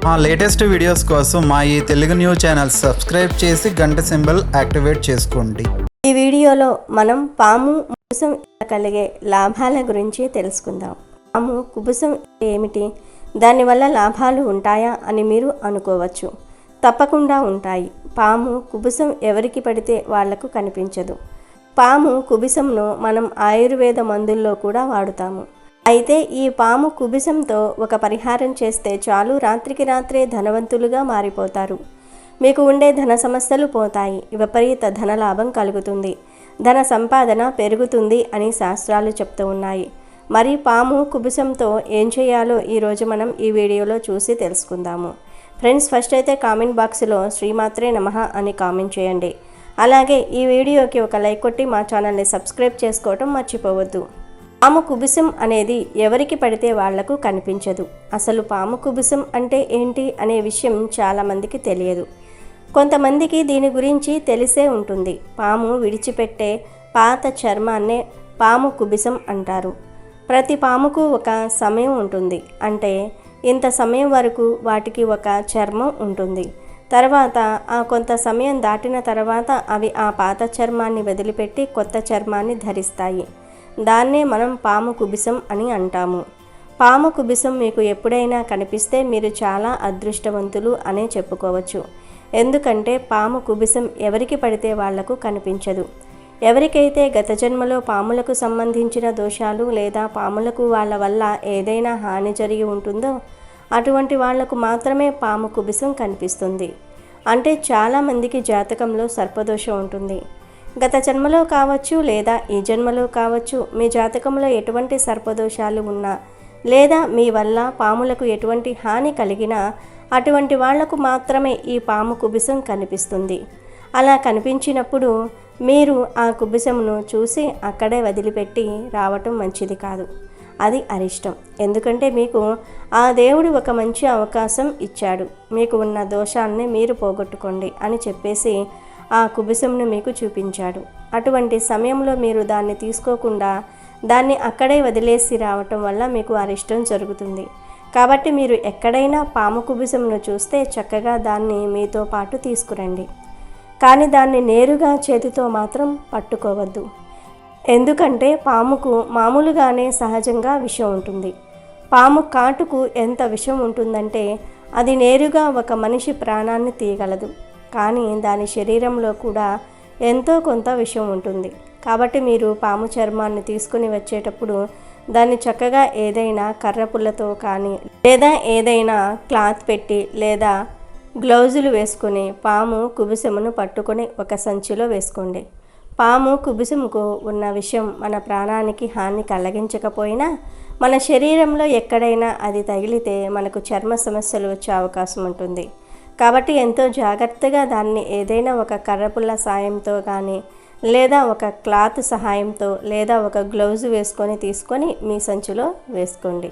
మా latest videos కోసం మా ఈ తెలుగు న్యూస్ ఛానల్ సబ్స్క్రైబ్ చేసి గంట సింబల్ యాక్టివేట్ చేసుకోండి. ఈ వీడియోలో మనం పాము కుబుసం కలిగే లాభాల గురించి తెలుసుకుందాం. పాము కుబుసం ఏమిటి, దానివల్ల లాభాలు ఉంటాయా అని మీరు అనుకోవచ్చు. తప్పకుండా ఉంటాయి. పాము కుబుసం ఎవరికి పడితే వాళ్లకు కనిపించదు. పాము కుబుసంను మనం ఆయుర్వేద మందుల్లో కూడా వాడుతాము. అయితే ఈ పాము కుబుసంతో ఒక పరిహారం చేస్తే చాలు, రాత్రికి రాత్రే ధనవంతులుగా మారిపోతారు. మీకు ఉండే ధన సమస్యలు పోతాయి, విపరీత ధనలాభం కలుగుతుంది, ధన సంపాదన పెరుగుతుంది అని శాస్త్రాలు చెప్తూ ఉన్నాయి. మరి పాము కుబుసంతో ఏం చేయాలో ఈరోజు మనం ఈ వీడియోలో చూసి తెలుసుకుందాము. ఫ్రెండ్స్, ఫస్ట్ అయితే కామెంట్ బాక్స్లో శ్రీమాత్రే నమః అని కామెంట్ చేయండి. అలాగే ఈ వీడియోకి ఒక లైక్ కొట్టి మా ఛానల్ని సబ్స్క్రైబ్ చేసుకోవటం మర్చిపోవద్దు. పాము కుబుసం అనేది ఎవరికి పడితే వాళ్లకు కనిపించదు. అసలు పాము కుబుసం అంటే ఏంటి అనే విషయం చాలామందికి తెలియదు. కొంతమందికి దీని గురించి తెలిసే ఉంటుంది. పాము విడిచిపెట్టే పాత చర్మాన్నే పాము కుబుసం అంటారు. ప్రతి పాముకు ఒక సమయం ఉంటుంది. అంటే ఇంత సమయం వరకు వాటికి ఒక చర్మం ఉంటుంది. తర్వాత ఆ కొంత సమయం దాటిన తర్వాత అవి ఆ పాత చర్మాన్ని వదిలిపెట్టి కొత్త చర్మాన్ని ధరిస్తాయి. దాన్నే మనం పాము కుబుసం అని అంటాము. పాము కుబుసం మీకు ఎప్పుడైనా కనిపిస్తే మీరు చాలా అదృష్టవంతులు అనే చెప్పుకోవచ్చు. ఎందుకంటే పాము కుబుసం ఎవరికి పడితే వాళ్లకు కనిపించదు. ఎవరికైతే గత జన్మలో పాములకు సంబంధించిన దోషాలు లేదా పాములకు వాళ్ళ వల్ల ఏదైనా హాని జరిగి ఉంటుందో అటువంటి వాళ్లకు మాత్రమే పాము కుబుసం కనిపిస్తుంది. అంటే చాలామందికి జాతకంలో సర్పదోషం ఉంటుంది. గత జన్మలో కావచ్చు లేదా ఈ జన్మలో కావచ్చు, మీ జాతకంలో ఎటువంటి సర్పదోషాలు ఉన్నా లేదా మీ వల్ల పాములకు ఎటువంటి హాని కలిగినా అటువంటి వాళ్లకు మాత్రమే ఈ పాము కుబుసం కనిపిస్తుంది. అలా కనిపించినప్పుడు మీరు ఆ కుబుసమును చూసి అక్కడే వదిలిపెట్టి రావటం మంచిది కాదు. అది అరిష్టం. ఎందుకంటే మీకు ఆ దేవుడు ఒక మంచి అవకాశం ఇచ్చాడు, మీకు ఉన్న దోషాన్ని మీరు పోగొట్టుకోండి అని చెప్పేసి ఆ కుబుసంను మీకు చూపించాడు. అటువంటి సమయంలో మీరు దాన్ని తీసుకోకుండా దాన్ని అక్కడే వదిలేసి రావటం వల్ల మీకు అరిష్టం జరుగుతుంది. కాబట్టి మీరు ఎక్కడైనా పాము కుబుసంను చూస్తే చక్కగా దాన్ని మీతో పాటు తీసుకురండి. కానీ దాన్ని నేరుగా చేతితో మాత్రం పట్టుకోవద్దు. ఎందుకంటే పాముకు మామూలుగానే సహజంగా విషం ఉంటుంది. పాము కాటుకు ఎంత విషం ఉంటుందంటే అది నేరుగా ఒక మనిషి ప్రాణాన్ని తీయగలదు. కానీ దాని శరీరంలో కూడా ఎంతో కొంత విషం ఉంటుంది. కాబట్టి మీరు పాము చర్మాన్ని తీసుకుని వచ్చేటప్పుడు దాన్ని చక్కగా ఏదైనా కర్రపుల్లతో కానీ లేదా ఏదైనా క్లాత్ పెట్టి లేదా గ్లౌజులు వేసుకొని పాము కుబుసమును పట్టుకొని ఒక సంచిలో వేసుకోండి. పాము కుబుసముకు ఉన్న విషం మన ప్రాణానికి హాని కలిగించకపోయినా మన శరీరంలో ఎక్కడైనా అది తగిలితే మనకు చర్మ సమస్యలు వచ్చే అవకాశం ఉంటుంది. కాబట్టి ఎంతో జాగ్రత్తగా దాన్ని ఏదైనా ఒక కర్రపుల్ల సాయంతో కానీ లేదా ఒక క్లాత్ సహాయంతో లేదా ఒక గ్లౌజు వేసుకొని తీసుకొని మీ సంచిలో వేసుకోండి.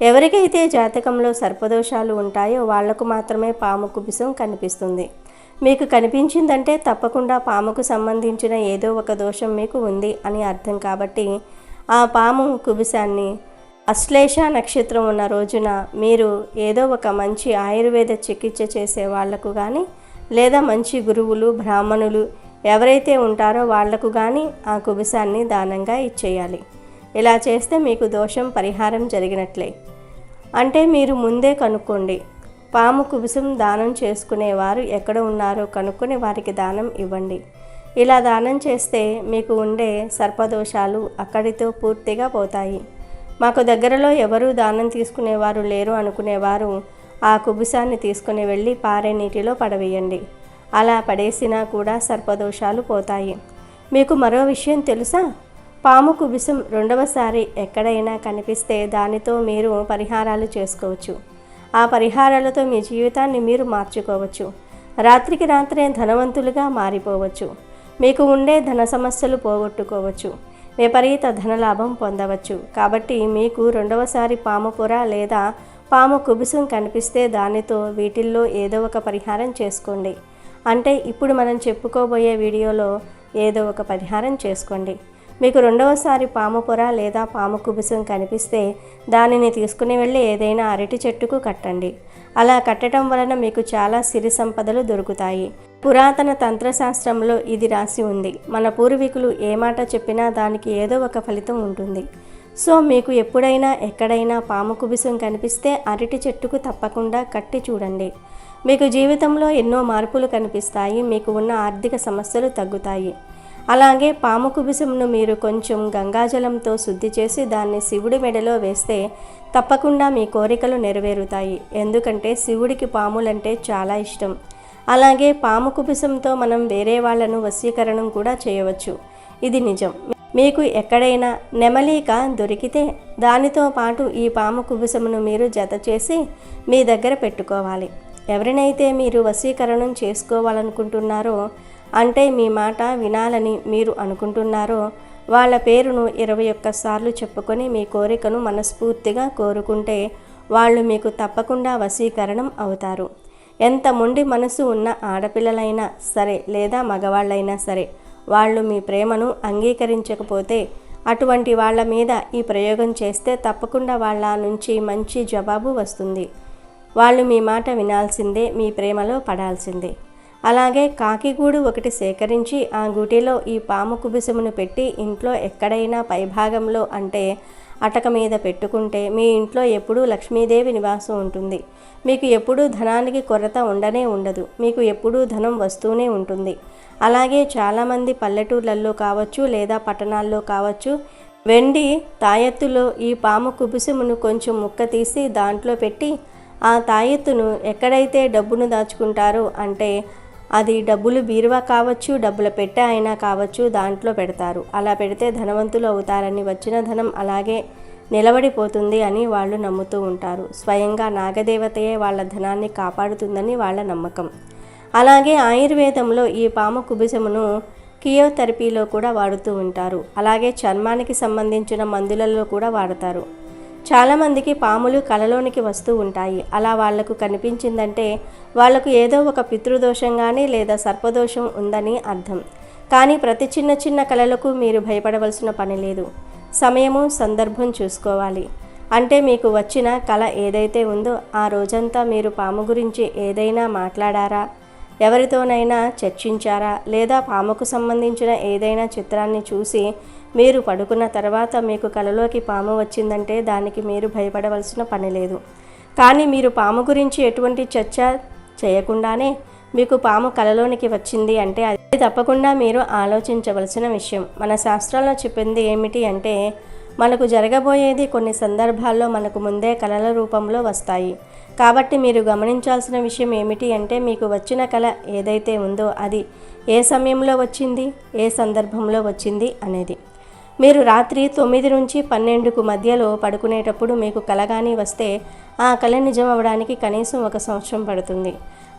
ఎవరికైతే జాతకంలో సర్పదోషాలు ఉంటాయో వాళ్లకు మాత్రమే పాము కుబుసం కనిపిస్తుంది. మీకు కనిపించిందంటే తప్పకుండా పాముకు సంబంధించిన ఏదో ఒక దోషం మీకు ఉంది అని అర్థం. కాబట్టి ఆ పాము కుబుసాన్ని అశ్లేష నక్షత్రం ఉన్న రోజున మీరు ఏదో ఒక మంచి ఆయుర్వేద చికిత్స చేసే వాళ్లకు కానీ లేదా మంచి గురువులు బ్రాహ్మణులు ఎవరైతే ఉంటారో వాళ్లకు కానీ ఆ కుబుసాన్ని దానంగా ఇచ్చేయాలి. ఇలా చేస్తే మీకు దోషం పరిహారం జరిగినట్లే. అంటే మీరు ముందే కనుక్కోండి. పాము కుబుసం దానం చేసుకునేవారు ఎక్కడ ఉన్నారో కనుక్కొని వారికి దానం ఇవ్వండి. ఇలా దానం చేస్తే మీకు ఉండే సర్పదోషాలు అక్కడితో పూర్తిగా పోతాయి. మాకు దగ్గరలో ఎవరూ దానం తీసుకునేవారు లేరు అనుకునేవారు ఆ కుబుసాన్ని తీసుకుని వెళ్ళి పారే నీటిలో పడవేయండి. అలా పడేసినా కూడా సర్పదోషాలు పోతాయి. మీకు మరో విషయం తెలుసా? పాము కుబుసం రెండవసారి ఎక్కడైనా కనిపిస్తే దానితో మీరు పరిహారాలు చేసుకోవచ్చు. ఆ పరిహారాలతో మీ జీవితాన్ని మీరు మార్చుకోవచ్చు. రాత్రికి రాత్రే ధనవంతులుగా మారిపోవచ్చు. మీకు ఉండే ధన సమస్యలు పోగొట్టుకోవచ్చు. విపరీత ధనలాభం పొందవచ్చు. కాబట్టి మీకు రెండవసారి పాము పొర లేదా పాము కుబుసం కనిపిస్తే దానితో వీటిల్లో ఏదో ఒక పరిహారం చేసుకోండి. అంటే ఇప్పుడు మనం చెప్పుకోబోయే వీడియోలో ఏదో ఒక పరిహారం చేసుకోండి. మీకు రెండవసారి పాము పొర లేదా పాము కుబుసం కనిపిస్తే దానిని తీసుకుని వెళ్ళి ఏదైనా అరటి చెట్టుకు కట్టండి. అలా కట్టడం వలన మీకు చాలా సిరి సంపదలు దొరుకుతాయి. పురాతన తంత్రశాస్త్రంలో ఇది రాసి ఉంది. మన పూర్వీకులు ఏ మాట చెప్పినా దానికి ఏదో ఒక ఫలితం ఉంటుంది. సో మీకు ఎప్పుడైనా ఎక్కడైనా పాము కుబుసం కనిపిస్తే అరటి చెట్టుకు తప్పకుండా కట్టి చూడండి. మీకు జీవితంలో ఎన్నో మార్పులు కనిపిస్తాయి. మీకు ఉన్న ఆర్థిక సమస్యలు తగ్గుతాయి. అలాగే పాము కుబుసంను మీరు కొంచెం గంగాజలంతో శుద్ధి చేసి దాన్ని శివుడి మెడలో వేస్తే తప్పకుండా మీ కోరికలు నెరవేరుతాయి. ఎందుకంటే శివుడికి పాములంటే చాలా ఇష్టం. అలాగే పాము కుబుసంతో మనం వేరే వాళ్లను వశీకరణం కూడా చేయవచ్చు. ఇది నిజం. మీకు ఎక్కడైనా నెమలిక దొరికితే దానితో పాటు ఈ పాము కుబుసమును మీరు జత చేసి మీ దగ్గర పెట్టుకోవాలి. ఎవరినైతే మీరు వశీకరణం చేసుకోవాలనుకుంటున్నారో, అంటే మీ మాట వినాలని మీరు అనుకుంటున్నారో వాళ్ళ పేరును 21 సార్లు చెప్పుకొని మీ కోరికను మనస్ఫూర్తిగా కోరుకుంటే వాళ్ళు మీకు తప్పకుండా వశీకరణం అవుతారు. ఎంత మొండి మనసు ఉన్న ఆడపిల్లలైనా సరే లేదా మగవాళ్ళైనా సరే వాళ్ళు మీ ప్రేమను అంగీకరించకపోతే అటువంటి వాళ్ళ మీద ఈ ప్రయోగం చేస్తే తప్పకుండా వాళ్ళ నుంచి మంచి జవాబు వస్తుంది. వాళ్ళు మీ మాట వినాల్సిందే, మీ ప్రేమలో పడాల్సిందే. అలాగే కాకిగూడు ఒకటి సేకరించి ఆ గూటిలో ఈ పాము కుబుసమును పెట్టి ఇంట్లో ఎక్కడైనా పైభాగంలో అంటే అటక మీద పెట్టుకుంటే మీ ఇంట్లో ఎప్పుడూ లక్ష్మీదేవి నివాసం ఉంటుంది. మీకు ఎప్పుడూ ధనానికి కొరత ఉండనే ఉండదు. మీకు ఎప్పుడూ ధనం వస్తూనే ఉంటుంది. అలాగే చాలామంది పల్లెటూర్లలో కావచ్చు లేదా పట్టణాల్లో కావచ్చు వెండి తాయెత్తులో ఈ పాము కుబుసమును కొంచెం ముక్క తీసి దాంట్లో పెట్టి ఆ తాయెత్తును ఎక్కడైతే డబ్బును దాచుకుంటారో అంటే అది డబ్బులు బీరువా కావచ్చు, డబ్బుల పెట్టె అయినా కావచ్చు, దాంట్లో పెడతారు. అలా పెడితే ధనవంతులు అవుతారని, వచ్చిన ధనం అలాగే నిలబడిపోతుంది అని వాళ్ళు నమ్ముతూ ఉంటారు. స్వయంగా నాగదేవతయే వాళ్ళ ధనాన్ని కాపాడుతుందని వాళ్ళ నమ్మకం. అలాగే ఆయుర్వేదంలో ఈ పాము కుబుసమును కియోథెరపీలో కూడా వాడుతూ ఉంటారు. అలాగే చర్మానికి సంబంధించిన మందులలో కూడా వాడతారు. చాలామందికి పాములు కలలోనికి వస్తూ ఉంటాయి. అలా వాళ్లకు కనిపించిందంటే వాళ్లకు ఏదో ఒక పితృదోషం కానీ లేదా సర్పదోషం ఉందని అర్థం. కానీ ప్రతి చిన్న చిన్న కలలకు మీరు భయపడవలసిన పని లేదు. సమయము సందర్భం చూసుకోవాలి. అంటే మీకు వచ్చిన కల ఏదైతే ఉందో ఆ రోజంతా మీరు పాము గురించి ఏదైనా మాట్లాడారా, ఎవరితోనైనా చర్చించారా, లేదా పాముకు సంబంధించిన ఏదైనా చిత్రాన్ని చూసి మీరు పడుకున్న తర్వాత మీకు కలలోకి పాము వచ్చిందంటే దానికి మీరు భయపడవలసిన పని లేదు. కానీ మీరు పాము గురించి ఎటువంటి చర్చ చేయకుండానే మీకు పాము కలలోనికి వచ్చింది అంటే అది తప్పకుండా మీరు ఆలోచించవలసిన విషయం. మన శాస్త్రాల్లో చెప్పింది ఏమిటి అంటే మనకు జరగబోయేది కొన్ని సందర్భాల్లో మనకు ముందే కలల రూపంలో వస్తాయి. కాబట్టి మీరు గమనించాల్సిన విషయం ఏమిటి అంటే మీకు వచ్చిన కల ఏదైతే ఉందో అది ఏ సమయంలో వచ్చింది, ఏ సందర్భంలో వచ్చింది అనేది. మీరు రాత్రి 9 నుంచి 12కు మధ్యలో పడుకునేటప్పుడు మీకు కల కానీ వస్తే ఆ కల నిజం అవ్వడానికి కనీసం 1 సంవత్సరం పడుతుంది.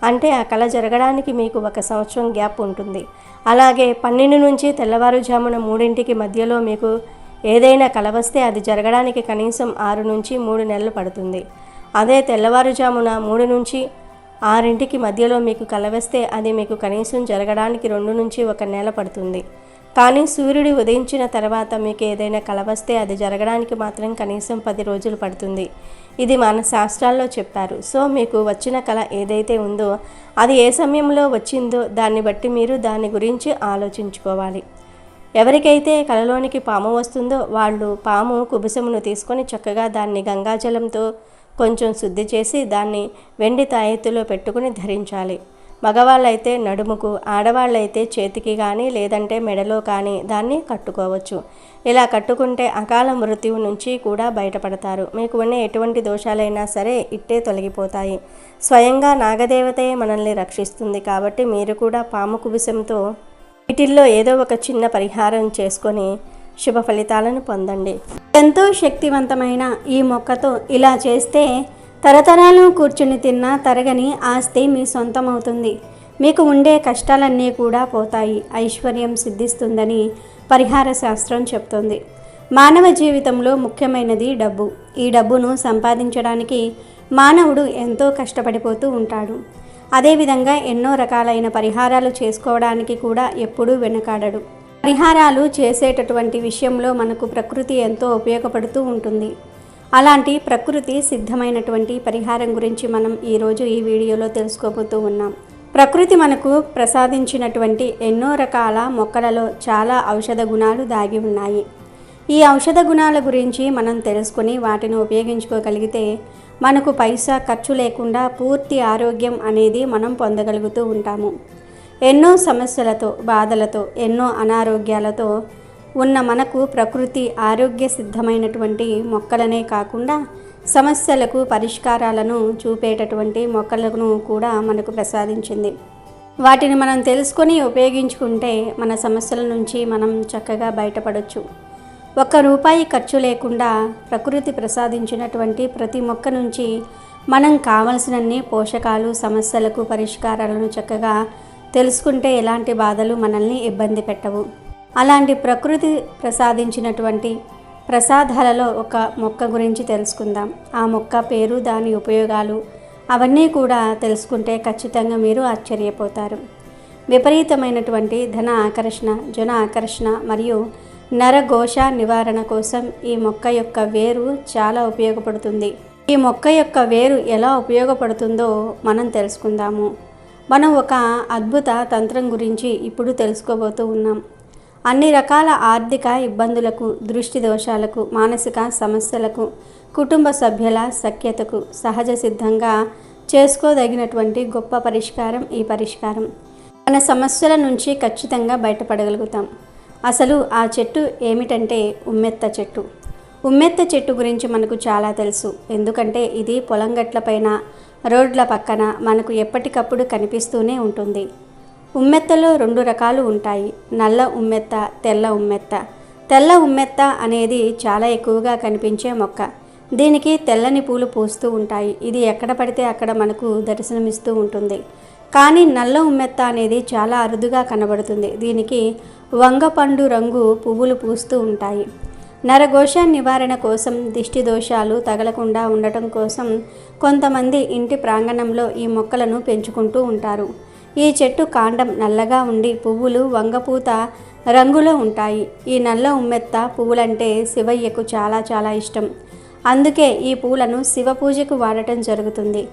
అంటే ఆ కల జరగడానికి మీకు 1 సంవత్సరం గ్యాప్ ఉంటుంది. అలాగే 12 నుంచి తెల్లవారుజామున 3కి మధ్యలో మీకు ఏదైనా కల వస్తే అది జరగడానికి కనీసం 6 నుంచి 3 నెలలు పడుతుంది. అదే తెల్లవారుజామున 3 నుంచి 6కి మధ్యలో మీకు కల వస్తే అది మీకు కనీసం జరగడానికి 2 నుంచి 1 నెల పడుతుంది. కానీ సూర్యుడు ఉదయించిన తర్వాత మీకు ఏదైనా కల వస్తే అది జరగడానికి మాత్రం కనీసం 10 రోజులు పడుతుంది. ఇది మన శాస్త్రాల్లో చెప్పారు. సో మీకు వచ్చిన కల ఏదైతే ఉందో అది ఏ సమయంలో వచ్చిందో దాన్ని బట్టి మీరు దాని గురించి ఆలోచించుకోవాలి. ఎవరికైతే కలలోనికి పాము వస్తుందో వాళ్ళు పాము కుబుసమును తీసుకొని చక్కగా దాన్ని గంగాజలంతో కొంచెం శుద్ధి చేసి దాన్ని వెండి తాయెత్తులో పెట్టుకుని ధరించాలి. మగవాళ్ళైతే నడుముకు, ఆడవాళ్ళైతే చేతికి కానీ లేదంటే మెడలో కానీ దాన్ని కట్టుకోవచ్చు. ఇలా కట్టుకుంటే అకాల మృత్యువు నుంచి కూడా బయటపడతారు. మీకు ఉన్న ఎటువంటి దోషాలైనా సరే ఇట్టే తొలగిపోతాయి. స్వయంగా నాగదేవతయే మనల్ని రక్షిస్తుంది. కాబట్టి మీరు కూడా పాము కుబుసంతో వీటిల్లో ఏదో ఒక చిన్న పరిహారం చేసుకొని శుభ ఫలితాలను పొందండి. ఎంతో శక్తివంతమైన ఈ మొక్కతో ఇలా చేస్తే తరతరాలు కూర్చుని తిన్నా తరగని ఆస్తి మీ సొంతమవుతుంది. మీకు ఉండే కష్టాలన్నీ కూడా పోతాయి. ఐశ్వర్యం సిద్ధిస్తుందని పరిహార శాస్త్రం చెప్తోంది. మానవ జీవితంలో ముఖ్యమైనది డబ్బు. ఈ డబ్బును సంపాదించడానికి మానవుడు ఎంతో కష్టపడిపోతూ ఉంటాడు. అదేవిధంగా ఎన్నో రకాలైన పరిహారాలు చేసుకోవడానికి కూడా ఎప్పుడూ వెనుకాడడు. పరిహారాలు చేసేటటువంటి విషయంలో మనకు ప్రకృతి ఎంతో ఉపయోగపడుతూ ఉంటుంది. అలాంటి ప్రకృతి సిద్ధమైనటువంటి పరిహారం గురించి మనం ఈరోజు ఈ వీడియోలో తెలుసుకోబోతూ ఉన్నాం. ప్రకృతి మనకు ప్రసాదించినటువంటి ఎన్నో రకాల మొక్కలలో చాలా ఔషధ గుణాలు దాగి ఉన్నాయి. ఈ ఔషధ గుణాల గురించి మనం తెలుసుకొని వాటిని ఉపయోగించుకోగలిగితే మనకు పైసా ఖర్చు లేకుండా పూర్తి ఆరోగ్యం అనేది మనం పొందగలుగుతూ ఉంటాము. ఎన్నో సమస్యలతో, బాధలతో, ఎన్నో అనారోగ్యాలతో ఉన్న మనకు ప్రకృతి ఆరోగ్య సిద్ధమైనటువంటి మొక్కలనే కాకుండా సమస్యలకు పరిష్కారాలను చూపేటటువంటి మొక్కలను కూడా మనకు ప్రసాదించింది. వాటిని మనం తెలుసుకొని ఉపయోగించుకుంటే మన సమస్యల నుంచి మనం చక్కగా బయటపడవచ్చు. ₹1 ఖర్చు లేకుండా ప్రకృతి ప్రసాదించినటువంటి ప్రతి మొక్క నుంచి మనం కావలసినన్ని పోషకాలు, సమస్యలకు పరిష్కారాలను చక్కగా తెలుసుకుంటే ఎలాంటి బాధలు మనల్ని ఇబ్బంది పెట్టవు. అలాంటి ప్రకృతి ప్రసాదించినటువంటి ప్రసాదాలలో ఒక మొక్క గురించి తెలుసుకుందాం. ఆ మొక్క పేరు, దాని ఉపయోగాలు అవన్నీ కూడా తెలుసుకుంటే ఖచ్చితంగా మీరు ఆశ్చర్యపోతారు. విపరీతమైనటువంటి ధన ఆకర్షణ, జన ఆకర్షణ మరియు నరఘోష నివారణ కోసం ఈ మొక్క యొక్క వేరు చాలా ఉపయోగపడుతుంది. ఈ మొక్క యొక్క వేరు ఎలా ఉపయోగపడుతుందో మనం తెలుసుకుందాము. మనం ఒక అద్భుత తంత్రం గురించి ఇప్పుడు తెలుసుకోబోతూ ఉన్నాం. అన్ని రకాల ఆర్థిక ఇబ్బందులకు, దృష్టి దోషాలకు, మానసిక సమస్యలకు, కుటుంబ సభ్యుల సఖ్యతకు సహజ సిద్ధంగా చేసుకోదగినటువంటి గొప్ప పరిష్కారం ఈ పరిష్కారం. మన సమస్యల నుంచి ఖచ్చితంగా బయటపడగలుగుతాం. అసలు ఆ చెట్టు ఏమిటంటే ఉమ్మెత్త చెట్టు. ఉమ్మెత్త చెట్టు గురించి మనకు చాలా తెలుసు. ఎందుకంటే ఇది పొలం గట్లపైన, రోడ్ల పక్కన మనకు ఎప్పటికప్పుడు కనిపిస్తూనే ఉంటుంది. ఉమ్మెత్తలో 2 రకాలు ఉంటాయి, నల్ల ఉమ్మెత్త, తెల్ల ఉమ్మెత్త. తెల్ల ఉమ్మెత్త అనేది చాలా ఎక్కువగా కనిపించే మొక్క. దీనికి తెల్లని పూలు పూస్తూ ఉంటాయి. ఇది ఎక్కడ పడితే అక్కడ మనకు దర్శనమిస్తూ ఉంటుంది. కానీ నల్ల ఉమ్మెత్త అనేది చాలా అరుదుగా కనబడుతుంది. దీనికి వంగపండు రంగు పువ్వులు పూస్తూ ఉంటాయి. నరఘోష నివారణ కోసం, దిష్టి దోషాలు తగలకుండా ఉండటం కోసం కొంతమంది ఇంటి ప్రాంగణంలో ఈ మొక్కలను పెంచుకుంటూ ఉంటారు. ఈ చెట్టు కాండం నల్లగా ఉండి పువ్వులు వంగపూత రంగులో ఉంటాయి. ఈ నల్ల ఉమ్మెత్త పువ్వులంటే శివయ్యకు చాలా చాలా ఇష్టం. అందుకే ఈ పూలను శివ పూజకు వాడటం జరుగుతుంది.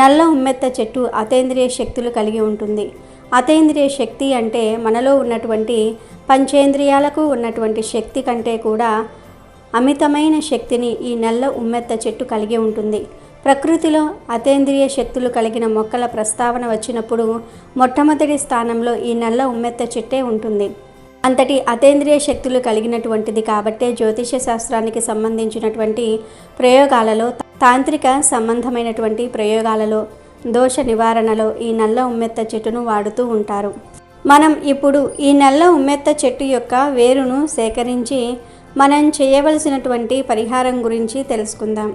నల్ల ఉమ్మెత్త చెట్టు అతీంద్రియ శక్తులు కలిగి ఉంటుంది. అతీంద్రియ శక్తి అంటే మనలో ఉన్నటువంటి పంచేంద్రియాలకు ఉన్నటువంటి శక్తి కంటే కూడా అమితమైన శక్తిని ఈ నల్ల ఉమ్మెత్త చెట్టు కలిగి ఉంటుంది. ప్రకృతిలో అతీంద్రియ శక్తులు కలిగిన మొక్కల ప్రస్తావన వచ్చినప్పుడు మొట్టమొదటి స్థానంలో ఈ నల్ల ఉమ్మెత్త చెట్టే ఉంటుంది. అంతటి అతీంద్రియ శక్తులు కలిగినటువంటిది కాబట్టే జ్యోతిష శాస్త్రానికి సంబంధించినటువంటి ప్రయోగాలలో, తాంత్రిక సంబంధమైనటువంటి ప్రయోగాలలో, దోష నివారణలో ఈ నల్ల ఉమ్మెత్త చెట్టును వాడుతూ ఉంటారు. మనం ఇప్పుడు ఈ నల్ల ఉమ్మెత్త చెట్టు యొక్క వేరును సేకరించి మనం చేయవలసినటువంటి పరిహారం గురించి తెలుసుకుందాం.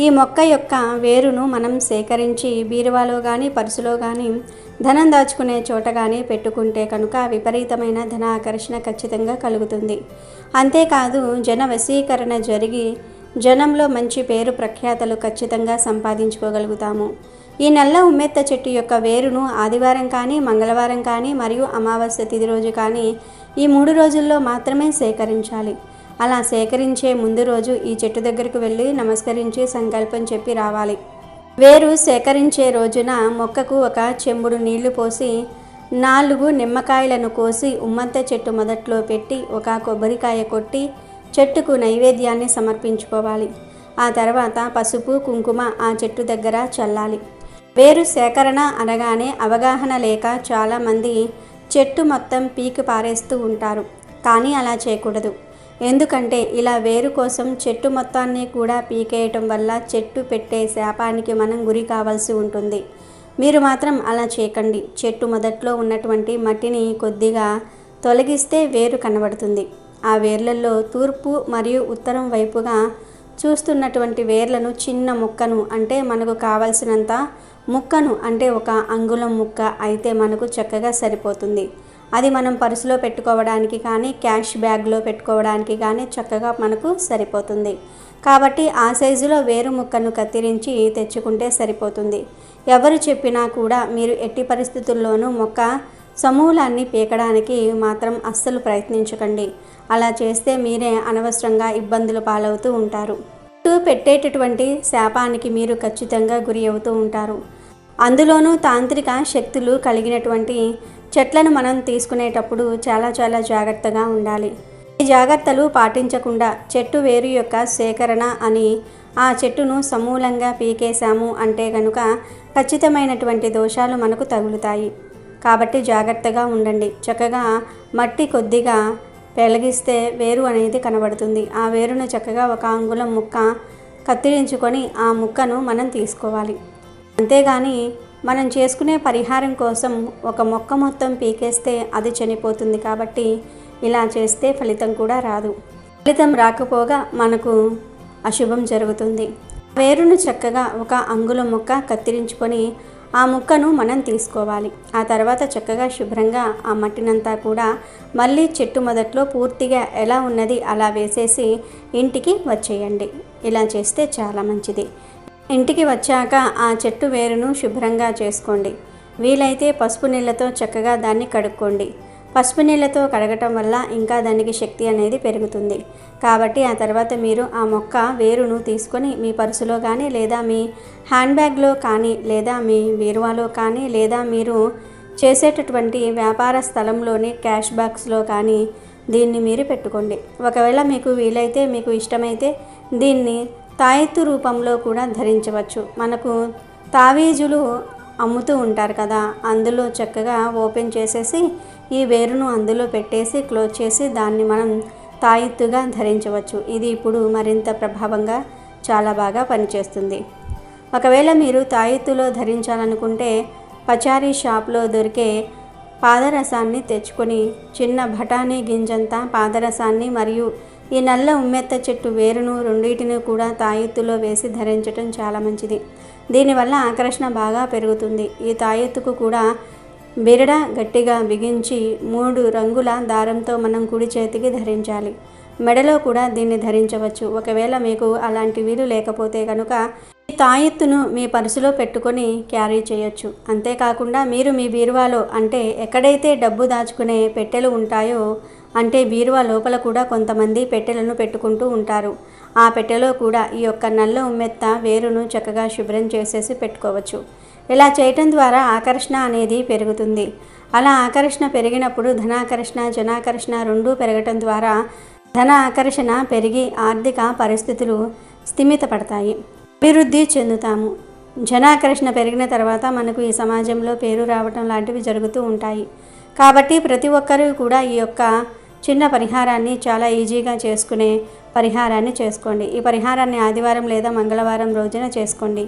ఈ మొక్క యొక్క వేరును మనం సేకరించి బీరువాలో కానీ, పర్సులో కానీ, ధనం దాచుకునే చోట కానీ పెట్టుకుంటే కనుక విపరీతమైన ధన ఆకర్షణ ఖచ్చితంగా కలుగుతుంది. అంతేకాదు జన వశీకరణ జరిగి జనంలో మంచి పేరు ప్రఖ్యాతలు ఖచ్చితంగా సంపాదించుకోగలుగుతాము. ఈ నల్ల ఉమ్మెత్త చెట్టు యొక్క వేరును ఆదివారం కానీ, మంగళవారం కానీ మరియు అమావాస్య తిథి రోజు కానీ ఈ 3 రోజుల్లో మాత్రమే సేకరించాలి. అలా సేకరించే ముందు రోజు ఈ చెట్టు దగ్గరకు వెళ్ళి నమస్కరించి సంకల్పం చెప్పి రావాలి. వేరు సేకరించే రోజున మొక్కకు ఒక చెంబుడు నీళ్లు పోసి 4 నిమ్మకాయలను కోసి ఉమ్మెత్త చెట్టు మొదట్లో పెట్టి ఒక కొబ్బరికాయ కొట్టి చెట్టుకు నైవేద్యాన్ని సమర్పించుకోవాలి. ఆ తర్వాత పసుపు, కుంకుమ ఆ చెట్టు దగ్గర చల్లాలి. వేరు సేకరణ అనగానే అవగాహన లేక చాలామంది చెట్టు మొత్తం పీకి పారేస్తూ ఉంటారు. కానీ అలా చేయకూడదు. ఎందుకంటే ఇలా వేరు కోసం చెట్టు మొత్తాన్ని కూడా పీకేయటం వల్ల చెట్టు పెట్టే శాపానికి మనం గురి కావాల్సి ఉంటుంది. మీరు మాత్రం అలా చేయకండి. చెట్టు మొదట్లో ఉన్నటువంటి మట్టిని కొద్దిగా తొలగిస్తే వేరు కనబడుతుంది. ఆ వేర్లలో తూర్పు మరియు ఉత్తరం వైపుగా చూస్తున్నటువంటి వేర్లను చిన్న ముక్కను అంటే మనకు కావలసినంత ముక్కను అంటే 1 అంగుళం ముక్క అయితే మనకు చక్కగా సరిపోతుంది. అది మనం పర్సులో పెట్టుకోవడానికి కానీ క్యాష్ బ్యాగ్లో పెట్టుకోవడానికి కానీ చక్కగా మనకు సరిపోతుంది. కాబట్టి ఆ సైజులో వేరు ముక్కను కత్తిరించి తెచ్చుకుంటే సరిపోతుంది. ఎవరు చెప్పినా కూడా మీరు ఎట్టి పరిస్థితుల్లోనూ మొక్క సమూలాన్ని పీకడానికి మాత్రం అస్సలు ప్రయత్నించకండి. అలా చేస్తే మీరే అనవసరంగా ఇబ్బందులు పాలవుతూ ఉంటారు. చెట్టు పెట్టేటటువంటి శాపానికి మీరు ఖచ్చితంగా గురి అవుతూ ఉంటారు. అందులోనూ తాంత్రిక శక్తులు కలిగినటువంటి చెట్లను మనం తీసుకునేటప్పుడు చాలా జాగ్రత్తగా ఉండాలి. ఈ జాగ్రత్తలు పాటించకుండా చెట్టు వేరు యొక్క సేకరణ అని ఆ చెట్టును సమూలంగా పీకేశాము అంటే కనుక ఖచ్చితమైనటువంటి దోషాలు మనకు తగులుతాయి. కాబట్టి జాగ్రత్తగా ఉండండి. చక్కగా మట్టి కొద్దిగా పెళగిస్తే వేరు అనేది కనబడుతుంది. ఆ వేరును చక్కగా 1 అంగుళం ముక్క కత్తిరించుకొని ఆ ముక్కను మనం తీసుకోవాలి. అంతేగాని మనం చేసుకునే పరిహారం కోసం ఒక మొక్క మొత్తం పీకేస్తే అది చనిపోతుంది. కాబట్టి ఇలా చేస్తే ఫలితం కూడా రాదు. ఫలితం రాకపోగా మనకు అశుభం జరుగుతుంది. వేరును చక్కగా 1 అంగుళం ముక్క కత్తిరించుకొని ఆ ముక్కను మనం తీసుకోవాలి. ఆ తర్వాత చక్కగా శుభ్రంగా ఆ మట్టినంతా కూడా మళ్ళీ చెట్టు మొదట్లో పూర్తిగా ఎలా ఉన్నది అలా వేసేసి ఇంటికి వచ్చేయండి. ఇలా చేస్తే చాలా మంచిది. ఇంటికి వచ్చాక ఆ చెట్టు వేరును శుభ్రంగా చేసుకోండి. వీలైతే పసుపు నీళ్ళతో చక్కగా దాన్ని కడుక్కోండి. పసుపు నీళ్ళతో కడగటం వల్ల ఇంకా దానికి శక్తి అనేది పెరుగుతుంది. కాబట్టి ఆ తర్వాత మీరు ఆ మొక్క వేరును తీసుకొని మీ పర్సులో కానీ లేదా మీ హ్యాండ్ బ్యాగ్లో కానీ లేదా మీ బీరువాలో కానీ లేదా మీరు చేసేటటువంటి వ్యాపార స్థలంలోని క్యాష్ బాక్స్లో కానీ దీన్ని మీరు పెట్టుకోండి. ఒకవేళ మీకు వీలైతే మీకు ఇష్టమైతే దీన్ని తాయెత్తు రూపంలో కూడా ధరించవచ్చు. మనకు తావీజులు అమ్ముతూ ఉంటారు కదా, అందులో చక్కగా ఓపెన్ చేసేసి ఈ వేరును అందులో పెట్టేసి క్లోజ్ చేసి దాన్ని మనం తాయెత్తుగా ధరించవచ్చు. ఇది ఇప్పుడు మరింత ప్రభావంగా చాలా బాగా పనిచేస్తుంది. ఒకవేళ మీరు తాయెత్తులో ధరించాలనుకుంటే పచారీ షాప్లో దొరికే పాదరసాన్ని తెచ్చుకొని చిన్న బఠానీ గింజంత పాదరసాన్ని మరియు ఈ నల్ల ఉమ్మెత్త చెట్టు వేరును రెండింటిని కూడా తాయెత్తులో వేసి ధరించటం చాలా మంచిది. దీనివల్ల ఆకర్షణ బాగా పెరుగుతుంది. ఈ తాయెత్తుకు కూడా బిరడ గట్టిగా బిగించి 3 రంగుల దారంతో మనం కుడి చేతికి ధరించాలి. మెడలో కూడా దీన్ని ధరించవచ్చు. ఒకవేళ మీకు అలాంటి వీలు లేకపోతే కనుక ఈ తాయెత్తును మీ పర్సులో పెట్టుకొని క్యారీ చేయొచ్చు. అంతేకాకుండా మీరు మీ బీరువాలో అంటే ఎక్కడైతే డబ్బు దాచుకునే పెట్టెలు ఉంటాయో అంటే బీరువా లోపల కూడా కొంతమంది పెట్టెలను పెట్టుకుంటూ ఉంటారు. ఆ పెట్టెలో కూడా ఈ యొక్క నల్ల ఉమ్మెత్త వేరును చక్కగా శుభ్రం చేసేసి పెట్టుకోవచ్చు. ఇలా చేయటం ద్వారా ఆకర్షణ అనేది పెరుగుతుంది. అలా ఆకర్షణ పెరిగినప్పుడు ధనాకర్షణ జనాకర్షణ రెండూ పెరగటం ద్వారా ధన ఆకర్షణ పెరిగి ఆర్థిక పరిస్థితులు స్థిమితపడతాయి, అభివృద్ధి చెందుతాము. జనాకర్షణ పెరిగిన తర్వాత మనకు ఈ సమాజంలో పేరు రావటం లాంటివి జరుగుతూ ఉంటాయి. కాబట్టి ప్రతి ఒక్కరూ కూడా ఈ యొక్క చిన్న పరిహారాన్ని చాలా ఈజీగా చేసుకునే పరిహారాన్ని చేసుకోండి. ఈ పరిహారాన్ని ఆదివారం లేదా మంగళవారం రోజున చేసుకోండి.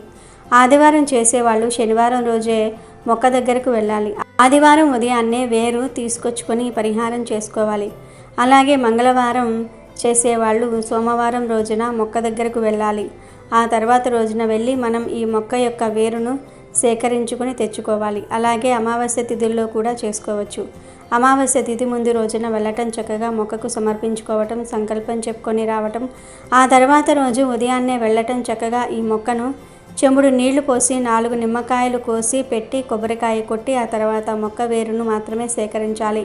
ఆదివారం చేసేవాళ్ళు శనివారం రోజే మొక్క దగ్గరకు వెళ్ళాలి. ఆదివారం ఉదయాన్నే వేరు తీసుకొచ్చుకొని పరిహారం చేసుకోవాలి. అలాగే మంగళవారం చేసేవాళ్ళు సోమవారం రోజున మొక్క దగ్గరకు వెళ్ళాలి. ఆ తర్వాత రోజున వెళ్ళి మనం ఈ మొక్క యొక్క వేరును సేకరించుకొని తెచ్చుకోవాలి. అలాగే అమావాస్య తిథుల్లో కూడా చేసుకోవచ్చు. అమావాస్య తిథి ముందు రోజున వెళ్ళటం, చక్కగా మొక్కకు సమర్పించుకోవటం, సంకల్పం చెప్పుకొని రావటం. ఆ తర్వాత రోజు ఉదయాన్నే వెళ్ళటం, చక్కగా ఈ మొక్కను చెంబుడు నీళ్లు పోసి 4 నిమ్మకాయలు కోసి పెట్టి కొబ్బరికాయ కొట్టి ఆ తర్వాత మొక్క వేరును మాత్రమే సేకరించాలి.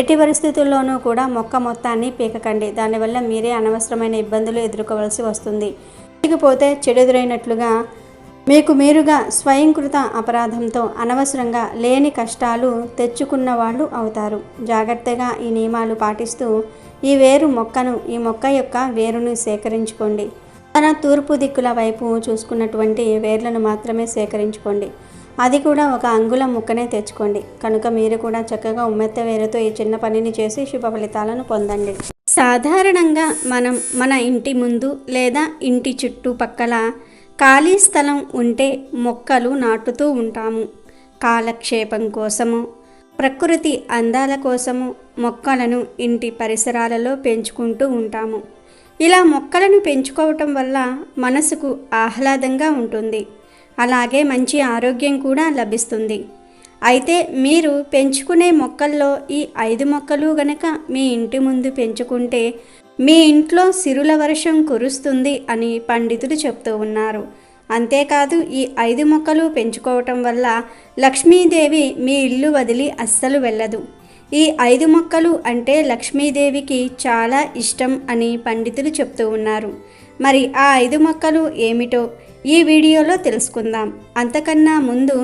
ఎట్టి పరిస్థితుల్లోనూ కూడా మొక్క మొత్తాన్ని పీకకండి. దానివల్ల మీరే అనవసరమైన ఇబ్బందులు ఎదుర్కోవలసి వస్తుంది. పీకపోతే చెడెదురైనట్లుగా మీకు మీరుగా స్వయంకృత అపరాధంతో అనవసరంగా లేని కష్టాలు తెచ్చుకున్న వాళ్ళు అవుతారు. జాగ్రత్తగా ఈ నియమాలు పాటిస్తూ ఈ మొక్క యొక్క వేరును సేకరించుకోండి. తన తూర్పు దిక్కుల వైపు చూసుకున్నటువంటి వేర్లను మాత్రమే సేకరించుకోండి. అది కూడా 1 అంగుళం ముక్కనే తెచ్చుకోండి. కనుక మీరు కూడా చక్కగా ఉమ్మెత్త వేరుతో ఈ చిన్న పనిని చేసి శుభ ఫలితాలను పొందండి. సాధారణంగా మనం మన ఇంటి ముందు లేదా ఇంటి చుట్టుపక్కల ఖాళీ స్థలం ఉంటే మొక్కలు నాటుతూ ఉంటాము. కాలక్షేపం కోసము, ప్రకృతి అందాల కోసము మొక్కలను ఇంటి పరిసరాలలో పెంచుకుంటూ ఉంటాము. ఇలా మొక్కలను పెంచుకోవటం వల్ల మనసుకు ఆహ్లాదంగా ఉంటుంది. అలాగే మంచి ఆరోగ్యం కూడా లభిస్తుంది. అయితే మీరు పెంచుకునే మొక్కల్లో ఈ 5 మొక్కలు గనక మీ ఇంటి ముందు పెంచుకుంటే మీ ఇంట్లో సిరుల వర్షం కురుస్తుంది అని పండితులు చెప్తూ ఉన్నారు. అంతేకాదు ఈ 5 మొక్కలు పెంచుకోవటం వల్ల లక్ష్మీదేవి మీ ఇల్లు వదిలి అస్సలు వెళ్ళదు. ఈ 5 మొక్కలు అంటే లక్ష్మీదేవికి చాలా ఇష్టం అని పండితులు చెప్తూ ఉన్నారు. మరి ఆ 5 మొక్కలు ఏమిటో ఈ వీడియోలో తెలుసుకుందాం. అంతకన్నా ముందు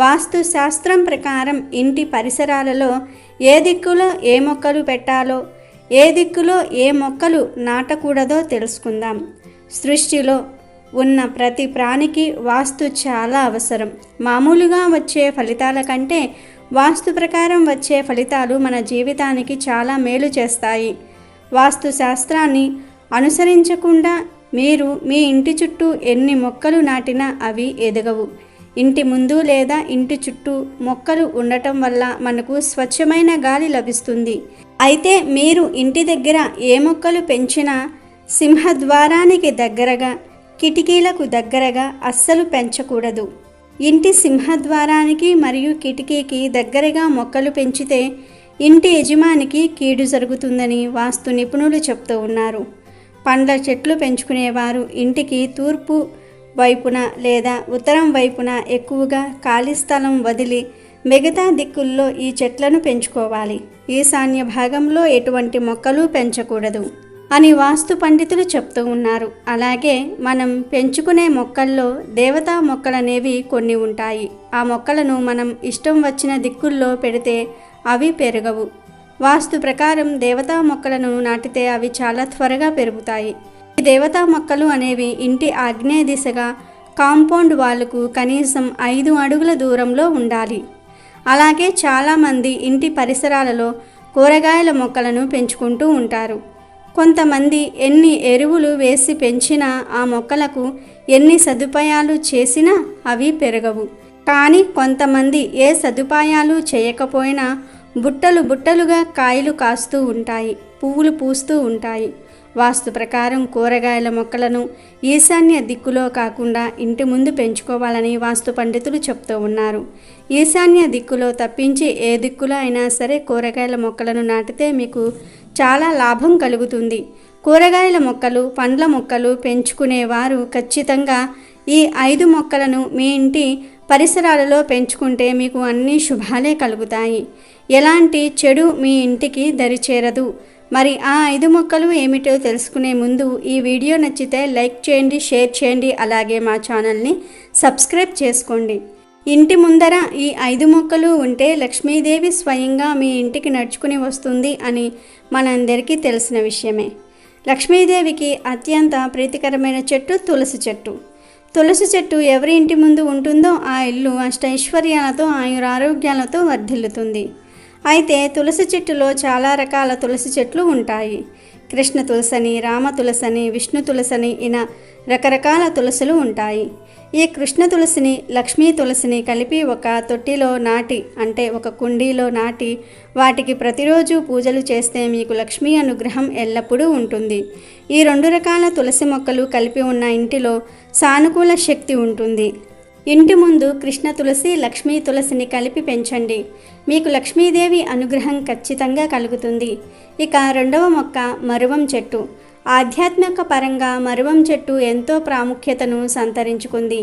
వాస్తు శాస్త్రం ప్రకారం ఇంటి పరిసరాలలో ఏ దిక్కులో ఏ మొక్కలు పెట్టాలో, ఏ దిక్కులో ఏ మొక్కలు నాటకూడదో తెలుసుకుందాం. సృష్టిలో ఉన్న ప్రతి ప్రాణికి వాస్తు చాలా అవసరం. మామూలుగా వచ్చే ఫలితాల కంటే వాస్తు ప్రకారం వచ్చే ఫలితాలు మన జీవితానికి చాలా మేలు చేస్తాయి. వాస్తు శాస్త్రాన్ని అనుసరించకుండా మీరు మీ ఇంటి చుట్టూ ఎన్ని మొక్కలు నాటినా అవి ఎదగవు. ఇంటి ముందు లేదా ఇంటి చుట్టూ మొక్కలు ఉండటం వల్ల మనకు స్వచ్ఛమైన గాలి లభిస్తుంది. అయితే మీరు ఇంటి దగ్గర ఏ మొక్కలు పెంచినా సింహద్వారానికి దగ్గరగా, కిటికీలకు దగ్గరగా అస్సలు పెంచకూడదు. ఇంటి సింహద్వారానికి మరియు కిటికీకి దగ్గరగా మొక్కలు పెంచితే ఇంటి యజమానికి కీడు జరుగుతుందని వాస్తు నిపుణులు చెప్తూ ఉన్నారు. పండ్ల చెట్లు పెంచుకునేవారు ఇంటికి తూర్పు వైపున లేదా ఉత్తరం వైపున ఎక్కువగా ఖాళీ స్థలం వదిలి మిగతా దిక్కుల్లో ఈ చెట్లను పెంచుకోవాలి. ఈశాన్య భాగంలో ఎటువంటి మొక్కలు పెంచకూడదు అని వాస్తు పండితులు చెప్తూ ఉన్నారు. అలాగే మనం పెంచుకునే మొక్కల్లో దేవతా మొక్కలనేవి కొన్ని ఉంటాయి. ఆ మొక్కలను మనం ఇష్టం వచ్చిన దిక్కుల్లో పెడితే అవి పెరగవు. వాస్తు ప్రకారం దేవతా మొక్కలను నాటితే అవి చాలా త్వరగా పెరుగుతాయి. ఈ దేవతా మొక్కలు అనేవి ఇంటి ఆగ్నేయ దిశగా కాంపౌండ్ వాలుకు కనీసం 5 అడుగుల దూరంలో ఉండాలి. అలాగే చాలామంది ఇంటి పరిసరాలలో కూరగాయల మొక్కలను పెంచుకుంటూ ఉంటారు. కొంతమంది ఎన్ని ఎరువులు వేసి పెంచినా, ఆ మొక్కలకు ఎన్ని సదుపాయాలు చేసినా అవి పెరగవు. కానీ కొంతమంది ఏ సదుపాయాలు చేయకపోయినా బుట్టలు బుట్టలుగా కాయలు కాస్తూ ఉంటాయి, పువ్వులు పూస్తూ ఉంటాయి. వాస్తు ప్రకారం కూరగాయల మొక్కలను ఈశాన్య దిక్కులో కాకుండా ఇంటి ముందు పెంచుకోవాలని వాస్తు పండితులు చెప్తూ ఉన్నారు. ఈశాన్య దిక్కులో తప్పించి ఏ దిక్కులో అయినా సరే కూరగాయల మొక్కలను నాటితే మీకు చాలా లాభం కలుగుతుంది. కూరగాయల మొక్కలు, పండ్ల మొక్కలు పెంచుకునేవారు ఖచ్చితంగా ఈ 5 మొక్కలను మీ ఇంటి పరిసరాలలో పెంచుకుంటే మీకు అన్ని శుభాలే కలుగుతాయి. ఎలాంటి చెడు మీ ఇంటికి దరిచేరదు. మరి ఆ 5 మొక్కలు ఏమిటో తెలుసుకునే ముందు ఈ వీడియో నచ్చితే లైక్ చేయండి, షేర్ చేయండి, అలాగే మా ఛానల్ని సబ్స్క్రైబ్ చేసుకోండి. ఇంటి ముందర ఈ 5 మొక్కలు ఉంటే లక్ష్మీదేవి స్వయంగా మీ ఇంటికి నడుచుకుని వస్తుంది అని మనందరికీ తెలిసిన విషయమే. లక్ష్మీదేవికి అత్యంత ప్రీతికరమైన చెట్టు తులసి చెట్టు. తులసి చెట్టు ఎవరి ఇంటి ముందు ఉంటుందో ఆ ఇల్లు అష్టైశ్వర్యాలతో, ఆయురారోగ్యాలతో వర్ధిల్లుతుంది. అయితే తులసి చెట్టులో చాలా రకాల తులసి చెట్లు ఉంటాయి. కృష్ణ తులసని, రామ తులసని, విష్ణు తులసని ఇలా రకరకాల తులసులు ఉంటాయి. ఈ కృష్ణ తులసిని, లక్ష్మీ తులసిని కలిపి ఒక తొట్టిలో నాటి, అంటే ఒక కుండీలో నాటి వాటికి ప్రతిరోజు పూజలు చేస్తే మీకు లక్ష్మీ అనుగ్రహం ఎల్లప్పుడూ ఉంటుంది. ఈ 2 రకాల తులసి మొక్కలు కలిపి ఉన్న ఇంటిలో సానుకూల శక్తి ఉంటుంది. ఇంటి ముందు కృష్ణ తులసి, లక్ష్మీ తులసిని కలిపి పెంచండి. మీకు లక్ష్మీదేవి అనుగ్రహం ఖచ్చితంగా కలుగుతుంది. ఇక 2వ మొక్క మరువం చెట్టు. ఆధ్యాత్మిక పరంగా మరువం చెట్టు ఎంతో ప్రాముఖ్యతను సంతరించుకుంది.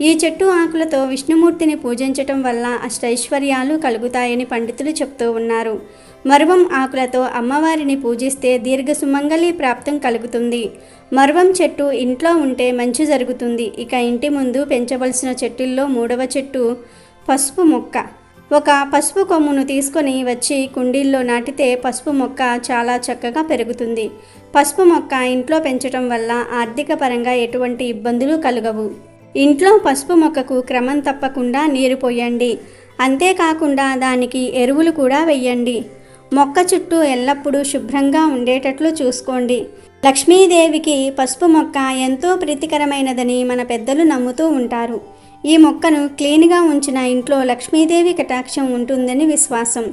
ఈ చెట్టు ఆకులతో విష్ణుమూర్తిని పూజించటం వల్ల అష్టైశ్వర్యాలు కలుగుతాయని పండితులు చెప్తూ ఉన్నారు. మరువం ఆకులతో అమ్మవారిని పూజిస్తే దీర్ఘ సుమంగళి ప్రాప్తం కలుగుతుంది. మరువం చెట్టు ఇంట్లో ఉంటే మంచి జరుగుతుంది. ఇక ఇంటి ముందు పెంచవలసిన చెట్టుల్లో 3వ చెట్టు పసుపు మొక్క. ఒక పసుపు కొమ్మును తీసుకొని వచ్చి కుండీల్లో నాటితే పసుపు మొక్క చాలా చక్కగా పెరుగుతుంది. పసుపు మొక్క ఇంట్లో పెంచడం వల్ల ఆర్థిక పరంగా ఎటువంటి ఇబ్బందులు కలగవు. ఇంట్లో పసుపు మొక్కకు క్రమం తప్పకుండా నీరు పోయండి. అంతేకాకుండా దానికి ఎరువులు కూడా వెయ్యండి. మొక్క చుట్టూ ఎల్లప్పుడూ శుభ్రంగా ఉండేటట్లు చూసుకోండి. లక్ష్మీదేవికి పసుపు మొక్క ఎంతో ప్రీతికరమైనదని మన పెద్దలు నమ్ముతూ ఉంటారు. ఈ మొక్కను క్లీన్గా ఉంచిన ఇంట్లో లక్ష్మీదేవి కటాక్షం ఉంటుందని విశ్వాసం.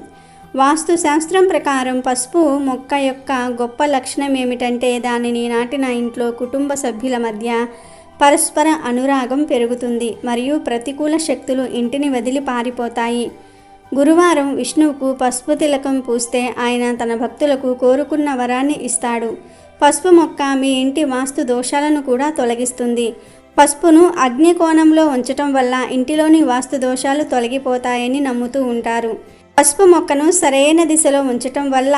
వాస్తు శాస్త్రం ప్రకారం పసుపు మొక్క యొక్క గొప్ప లక్షణం ఏమిటంటే దానిని నాటిన ఇంట్లో కుటుంబ సభ్యుల మధ్య పరస్పర అనురాగం పెరుగుతుంది మరియు ప్రతికూల శక్తులు ఇంటిని వదిలి పారిపోతాయి. గురువారం విష్ణువుకు పసుపు తిలకం పూస్తే ఆయన తన భక్తులకు కోరుకున్న వరాన్ని ఇస్తాడు. పసుపు మొక్క మీ ఇంటి వాస్తు దోషాలను కూడా తొలగిస్తుంది. పసుపును అగ్నికోణంలో ఉంచటం వల్ల ఇంటిలోని వాస్తు దోషాలు తొలగిపోతాయని నమ్ముతూ ఉంటారు. పసుపు మొక్కను సరైన దిశలో ఉంచటం వల్ల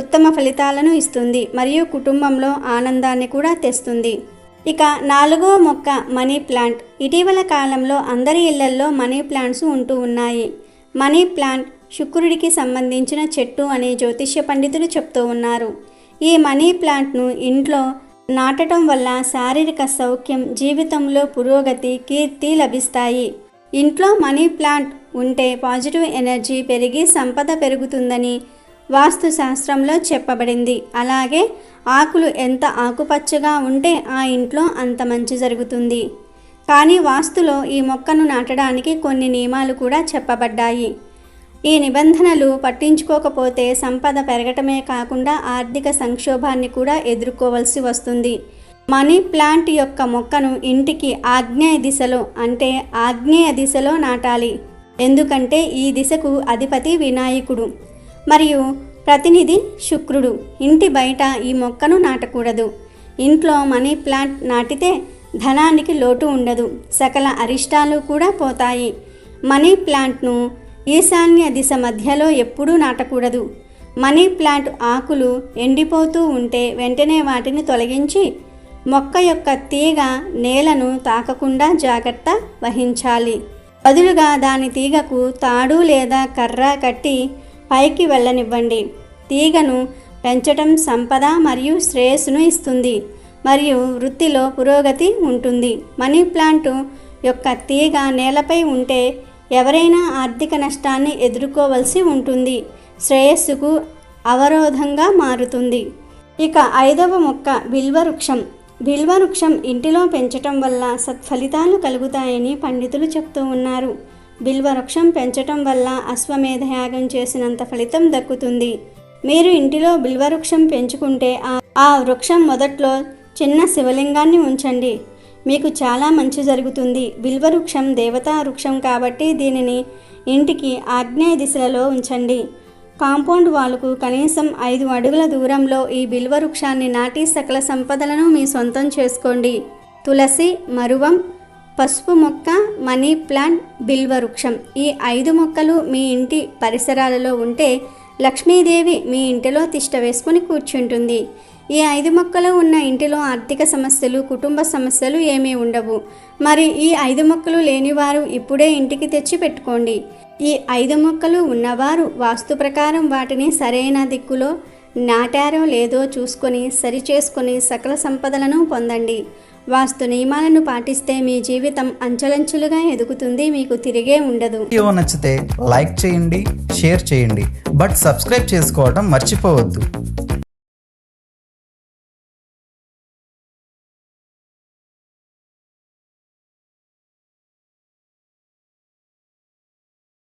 ఉత్తమ ఫలితాలను ఇస్తుంది మరియు కుటుంబంలో ఆనందాన్ని కూడా తెస్తుంది. ఇక 4వ మొక్క మనీ ప్లాంట్. ఇటీవల కాలంలో అందరి ఇళ్లల్లో మనీ ప్లాంట్స్ ఉంటూ ఉన్నాయి. మనీ ప్లాంట్ శుక్రుడికి సంబంధించిన చెట్టు అని జ్యోతిష్య పండితులు చెప్తూ ఉన్నారు. ఈ మనీ ప్లాంట్ను ఇంట్లో నాటడం వల్ల శారీరక సౌఖ్యం, జీవితంలో పురోగతి, కీర్తి లభిస్తాయి. ఇంట్లో మనీ ప్లాంట్ ఉంటే పాజిటివ్ ఎనర్జీ పెరిగి సంపద పెరుగుతుందని వాస్తు శాస్త్రంలో చెప్పబడింది. అలాగే ఆకులు ఎంత ఆకుపచ్చగా ఉంటే ఆ ఇంట్లో అంత మంచి జరుగుతుంది. కానీ వాస్తులో ఈ మొక్కను నాటడానికి కొన్ని నియమాలు కూడా చెప్పబడ్డాయి. ఈ నిబంధనలు పట్టించుకోకపోతే సంపద పెరగటమే కాకుండా ఆర్థిక సంక్షోభాన్ని కూడా ఎదుర్కోవలసి వస్తుంది. మనీ ప్లాంట్ యొక్క మొక్కను ఇంటికి ఆగ్నేయ దిశలో అంటే ఆగ్నేయ దిశలో నాటాలి. ఎందుకంటే ఈ దిశకు అధిపతి వినాయకుడు మరియు ప్రతినిధి శుక్రుడు. ఇంటి బయట ఈ మొక్కను నాటకూడదు. ఇంట్లో మనీ ప్లాంట్ నాటితే ధనానికి లోటు ఉండదు, సకల అరిష్టాలు కూడా పోతాయి. మనీ ప్లాంట్ను ఈశాన్య దిశ మధ్యలో ఎప్పుడూ నాటకూడదు. మనీ ప్లాంట్ ఆకులు ఎండిపోతూ ఉంటే వెంటనే వాటిని తొలగించి మొక్క యొక్క తీగ నేలను తాకకుండా జాగ్రత్త వహించాలి. బదులుగా దాని తీగకు తాడు లేదా కర్ర కట్టి పైకి వెళ్ళనివ్వండి. తీగను పెంచటం సంపద మరియు శ్రేయస్సును ఇస్తుంది మరియు వృత్తిలో పురోగతి ఉంటుంది. మనీ ప్లాంట్ యొక్క తీగ నేలపై ఉంటే ఎవరైనా ఆర్థిక నష్టాన్ని ఎదుర్కోవలసి ఉంటుంది, శ్రేయస్సుకు అవరోధంగా మారుతుంది. ఇక 5వ మొక్క బిల్వవృక్షం. బిల్వవృక్షం ఇంటిలో పెంచటం వల్ల సత్ఫలితాలు కలుగుతాయని పండితులు చెప్తూ ఉన్నారు. బిల్వవృక్షం పెంచటం వల్ల అశ్వమేధ యాగం చేసినంత ఫలితం దక్కుతుంది. మీరు ఇంటిలో బిల్వవృక్షం పెంచుకుంటే ఆ వృక్షం మొదట్లో చిన్న శివలింగాన్ని ఉంచండి, మీకు చాలా మంచి జరుగుతుంది. బిల్వవృక్షం దేవతా వృక్షం కాబట్టి దీనిని ఇంటికి ఆగ్నేయ దిశలో ఉంచండి. కాంపౌండ్ వాలుకు కనీసం 5 అడుగుల దూరంలో ఈ బిల్వవృక్షాన్ని నాటి సకల సంపదలను మీ సొంతం చేసుకోండి. తులసి, మరువం, పసుపు మొక్క, మనీ ప్లాంట్, బిల్వవృక్షం ఈ 5 మొక్కలు మీ ఇంటి పరిసరాలలో ఉంటే లక్ష్మీదేవి మీ ఇంటిలో తిష్ట వేసుకొని కూర్చుంటుంది. ఈ 5 మొక్కలు ఉన్న ఇంటిలో ఆర్థిక సమస్యలు, కుటుంబ సమస్యలు ఏమీ ఉండవు. మరి ఈ 5 మొక్కలు లేనివారు ఇప్పుడే ఇంటికి తెచ్చి పెట్టుకోండి. ఈ 5 మొక్కలు ఉన్నవారు వాస్తు ప్రకారం వాటిని సరైన దిక్కులో నాటారో లేదో చూసుకొని సరిచేసుకొని సకల సంపదలను పొందండి. వాస్తు నియమాలను పాటిస్తే మీ జీవితం అంచెలంచెలుగా ఎదుగుతుంది, మీకు తిరిగే ఉండదు. వీడియో నచ్చితే లైక్ చేయండి, షేర్ చేయండి, బట్ సబ్స్క్రైబ్ చేసుకోవడం మర్చిపోవద్దు.